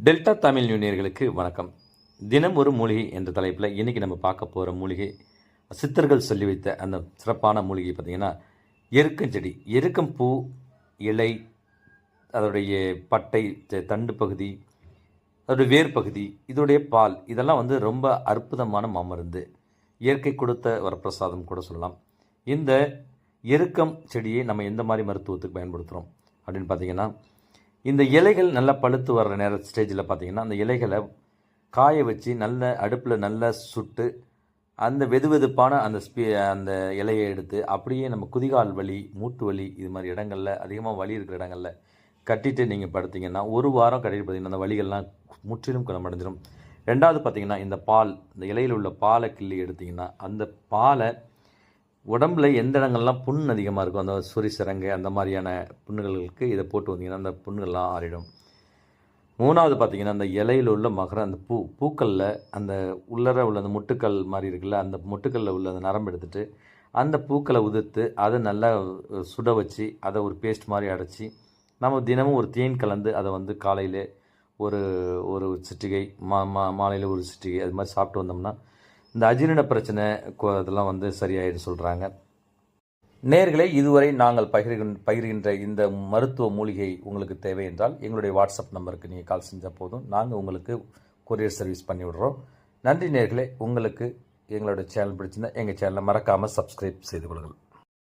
Delta Tamil யூனியர்களுக்கு வணக்கம். தினம் ஒரு மூலிகை என்ற தலைப்பில் இன்றைக்கி நம்ம பார்க்க போகிற மூலிகை, சித்தர்கள் சொல்லி வைத்த அந்த சிறப்பான மூலிகை பார்த்திங்கன்னா எருக்கஞ்செடி. எருக்கம் பூ, இலை, அதோடைய பட்டை, தண்டு பகுதி, அதோடைய வேர் பகுதி, இதோடைய பால், இதெல்லாம் ரொம்ப அற்புதமான மாமருந்து. இயற்கை கொடுத்த வரப்பிரசாதம் கூட சொல்லலாம். இந்த எருக்கம் செடியை நம்ம எந்த மாதிரி மருத்துவத்துக்கு பயன்படுத்துகிறோம் அப்படின்னு பார்த்திங்கன்னா, இந்த இலைகள் நல்லா பழுத்து வர்ற ஸ்டேஜில் பார்த்திங்கன்னா அந்த இலைகளை காய வச்சு நல்ல அடுப்பில் நல்லா சுட்டு அந்த வெதுவெதுப்பான அந்த இலையை எடுத்து அப்படியே நம்ம குதிகால் வலி, மூட்டு வலி, இது மாதிரி இடங்களில் அதிகமாக வலி இருக்கிற இடங்களில் கட்டிட்டு நீங்கள் படுத்திங்கன்னா ஒரு வாரம் கட்டிட்டு பார்த்திங்கன்னா அந்த வலிகள்லாம் முற்றிலும் குணமடைஞ்சிடும். ரெண்டாவது பார்த்திங்கன்னா இந்த பால், இந்த இலையில் உள்ள பாலை கிள்ளி எடுத்திங்கன்னா அந்த பாலை உடம்புல எந்த இடங்கள்லாம் புண் அதிகமாக இருக்கும், அந்த சொறி சிரங்கை அந்த மாதிரியான புண்ணுகளுக்கு இதை போட்டு வந்தீங்கன்னா அந்த புண்ணுகள்லாம் ஆறிடும். மூணாவது பார்த்திங்கன்னா அந்த இலையில் உள்ள அந்த பூக்களில் அந்த உள்ளர உள்ள அந்த முட்டுக்கள் மாதிரி இருக்குல்ல, அந்த முட்டுக்களில் உள்ள அந்த நரம்பு எடுத்துகிட்டு அந்த பூக்களை உதிர்த்து அதை நல்லா சுட வச்சு அதை ஒரு பேஸ்ட் மாதிரி அடைச்சி நம்ம தினமும் ஒரு தேன் கலந்து அதை காலையில் ஒரு ஒரு சிட்டிகை, மாலையில் ஒரு சிட்டிகை, அது மாதிரி சாப்பிட்டு வந்தோம்னா இந்த அஜீரண பிரச்சனை இதெல்லாம் சரியாயிடு சொல்கிறாங்க. நேயர்களே, இதுவரை நாங்கள் பகிர்கின்ற இந்த மருத்துவ மூலிகை உங்களுக்கு தேவை என்றால் எங்களுடைய வாட்ஸ்அப் நம்பருக்கு நீங்கள் கால் செஞ்சால் போதும். நாங்கள் உங்களுக்கு கொரியர் சர்வீஸ் பண்ணி விடுறோம். நன்றி நேயர்களே. உங்களுக்கு எங்களுடைய சேனல் பிடிச்சிருந்தால் எங்கள் சேனலை மறக்காமல் சப்ஸ்கிரைப் செய்து கொள்ளுங்கள்.